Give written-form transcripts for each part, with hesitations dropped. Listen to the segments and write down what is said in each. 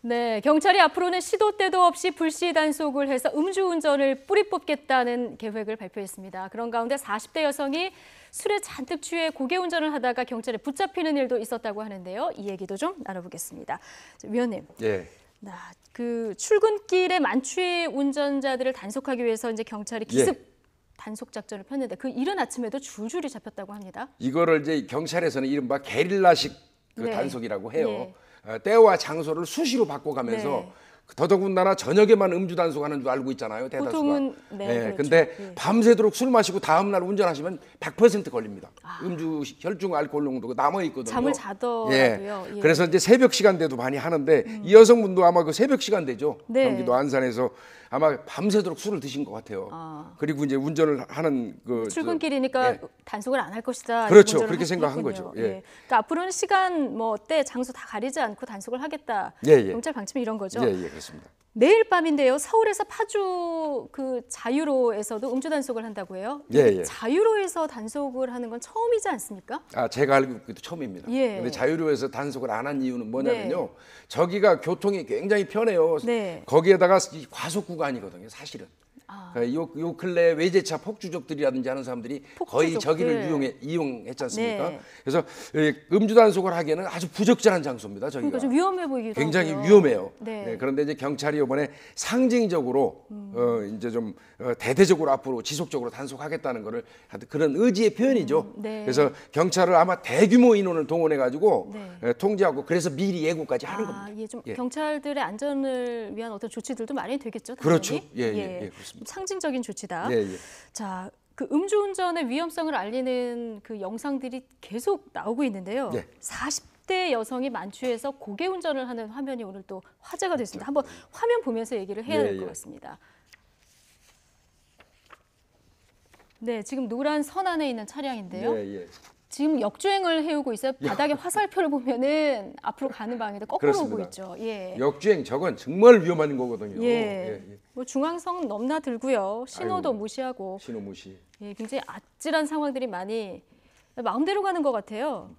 네, 경찰이 앞으로는 시도 때도 없이 불시 단속을 해서 음주운전을 뿌리 뽑겠다는 계획을 발표했습니다. 그런 가운데 40대 여성이 술에 잔뜩 취해 고개운전을 하다가 경찰에 붙잡히는 일도 있었다고 하는데요. 이 얘기도 좀 나눠보겠습니다. 위원님. 예. 그 출근길에 만취 운전자들을 단속하기 위해서 이제 경찰이 기습 단속 작전을 폈는데 그 이른 아침에도 줄줄이 잡혔다고 합니다. 이거를 이제 경찰에서는 이른바 게릴라식 그 단속이라고 해요. 때와 장소를 수시로 바꿔가면서 더더군다나 저녁에만 음주 단속하는 줄 알고 있잖아요. 대다수가. 보통은 그렇죠. 근데 밤새도록 술 마시고 다음 날 운전하시면 100% 걸립니다. 음주 혈중 알코올 농도가 남아 있거든요. 잠을 자더라도요. 그래서 이제 새벽 시간대도 많이 하는데 이 여성분도 아마 그 새벽 시간대죠. 경기도 안산에서 아마 밤새도록 술을 드신 것 같아요. 그리고 이제 운전을 하는 그 출근길이니까 단속을 안 할 것이다. 그렇죠. 그렇게 생각한 거죠. 그러니까 앞으로는 시간, 때, 장소 다 가리지 않고 단속을 하겠다. 경찰 방침이 이런 거죠. 그렇습니다. 내일 밤인데요. 서울에서 파주 그 자유로에서도 음주 단속을 한다고 해요. 자유로에서 단속을 하는 건 처음이지 않습니까? 제가 알고 있기도 처음입니다. 근데 자유로에서 단속을 안 한 이유는 뭐냐면요. 저기가 교통이 굉장히 편해요. 거기에다가 과속 구간이거든요, 사실은. 요 근래 외제차 폭주족들이라든지 하는 사람들이 거의 저기를 이용했지 않습니까? 그래서 음주 단속을 하기에는 아주 부적절한 장소입니다. 저기가. 그러니까 좀 위험해 보이기도 굉장히 하고요. 위험해요. 그런데 이제 경찰이 이번에 상징적으로 이제 좀 대대적으로 앞으로 지속적으로 단속하겠다는 거를 그런 의지의 표현이죠. 그래서 경찰을 아마 대규모 인원을 동원해 가지고 통제하고 그래서 미리 예고까지 하는 겁니다. 이게 좀 경찰들의 안전을 위한 어떤 조치들도 마련이 되겠죠. 당연히? 그렇죠. 그렇습니다. 상징적인 조치다. 자, 그 음주운전의 위험성을 알리는 그 영상들이 계속 나오고 있는데요. 40대 여성이 만취해서 고개운전을 하는 화면이 오늘 또 화제가 됐습니다. 한번 화면 보면서 얘기를 해야 될 것 같습니다. 네, 지금 노란 선 안에 있는 차량인데요. 지금 역주행을 해오고 있어요. 바닥에 화살표를 보면은 앞으로 가는 방향도 거꾸로 오고 있죠. 역주행 저건 정말 위험한 거거든요. 뭐 중앙선 넘나들고요. 신호도 무시하고. 신호 무시. 굉장히 아찔한 상황들이 많이 마음대로 가는 것 같아요.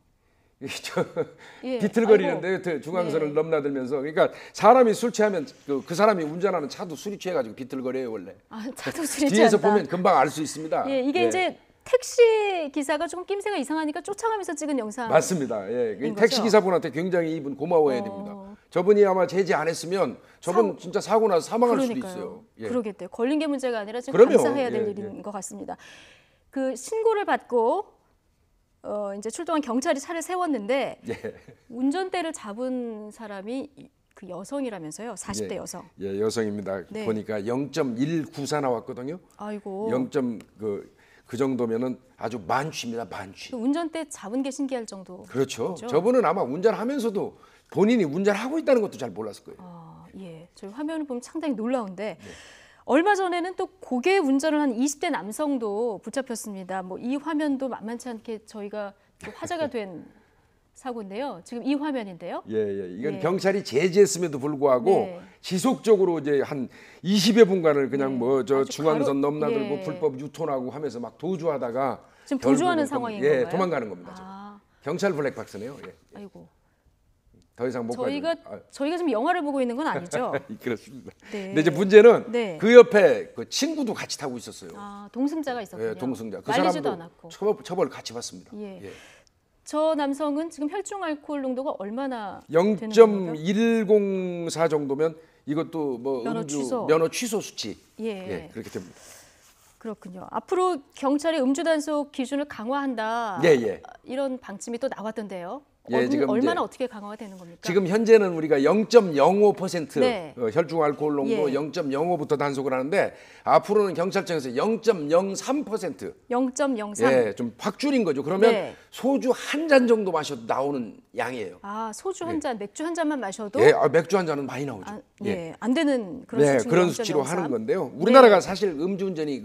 비틀거리는데 중앙선을 넘나들면서 그러니까 사람이 술 취하면 그 사람이 운전하는 차도 술이 취해가지고 비틀거려요 원래. 차도 술이 뒤에서 취한다. 보면 금방 알 수 있습니다. 이게 이제 택시 기사가 조금 낌새가 이상하니까 쫓아가면서 찍은 영상. 맞습니다. 택시 기사분한테 굉장히 이분 고마워해야 됩니다. 저분이 아마 제지 안 했으면 저분 진짜 사고 나서 사망할 수도 있어요. 그러겠대요. 걸린 게 문제가 아니라 지금 감사해야 될 일인 것 같습니다. 그 신고를 받고 이제 출동한 경찰이 차를 세웠는데 운전대를 잡은 사람이 그 여성이라면서요. 40대 여성. 여성입니다. 보니까 0.194 나왔거든요. 아이고. 그 정도면은 아주 만취입니다. 만취. 그 운전대 잡은 게 신기할 정도. 그렇죠. 저분은 아마 운전하면서도 본인이 운전하고 있다는 것도 잘 몰랐을 거예요. 저희 화면을 보면 상당히 놀라운데 얼마 전에는 또 고개 운전을 한 20대 남성도 붙잡혔습니다. 뭐 이 화면도 만만치 않게 저희가 또 화제가 된 사고인데요. 지금 이 화면인데요. 이건 경찰이 제지했음에도 불구하고 지속적으로 이제 한 20여 분간을 그냥 중앙선 넘나들고 불법 유턴하고 하면서 막 도주하다가 지금 도주하는 상황인 건가요? 도망가는 겁니다. 경찰 블랙박스네요. 아이고. 더 이상 못 저희가 지금 영화를 보고 있는 건 아니죠? 그렇습니다. 근데 이제 문제는 그 옆에 그 친구도 같이 타고 있었어요. 동승자가 있었군요. 동승자. 그 말리지도 사람도 않았고. 처벌 같이 받습니다. 저 남성은 지금 혈중 알코올 농도가 얼마나 0.104 정도면 이것도 뭐 면허 취소 수치 그렇게 됩니다. 그렇군요. 앞으로 경찰이 음주 단속 기준을 강화한다. 이런 방침이 또 나왔던데요. 지금 얼마나 어떻게 강화가 되는 겁니까? 지금 현재는 우리가 0.05% 혈중 알코올 농도 0.05부터 단속을 하는데 앞으로는 경찰청에서 0.03%. 0.03. 좀 확 줄인 거죠. 그러면 소주 한 잔 정도 마셔도 나오는 양이에요. 소주 한 잔, 맥주 한 잔만 마셔도? 맥주 한 잔은 많이 나오죠. 안 되는 그런 그런 수치로 하는 건데요. 우리나라가 사실 음주운전이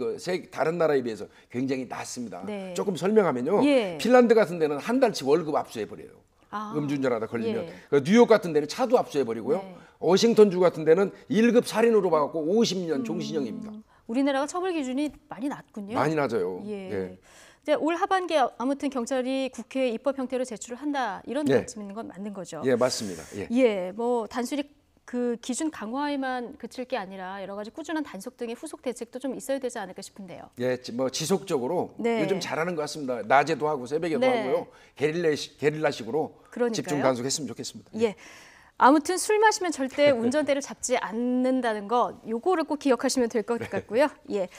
다른 나라에 비해서 굉장히 낮습니다. 조금 설명하면요. 핀란드 같은 데는 한 달치 월급 압수해 버려요. 음주운전하다 걸리면 뉴욕 같은 데는 차도 압수해버리고요. 워싱턴주 같은 데는 1급 살인으로 봐갖고 50년 종신형입니다. 우리나라가 처벌 기준이 많이 낮군요. 많이 낮아요. 이제 올 하반기에 아무튼 경찰이 국회에 입법 형태로 제출을 한다 이런 방침 있는 건 맞는 거죠. 맞습니다. 뭐 단순히 그 기준 강화에만 그칠 게 아니라 여러 가지 꾸준한 단속 등의 후속 대책도 좀 있어야 되지 않을까 싶은데요. 예, 뭐 지속적으로 네. 요즘 잘하는 것 같습니다. 낮에도 하고 새벽에도 네. 하고요. 게릴라식으로 그러니까요. 집중 단속했으면 좋겠습니다. 예. 아무튼 술 마시면 절대 운전대를 잡지 않는다는 거, 요거를 꼭 기억하시면 될 것 같고요. 예.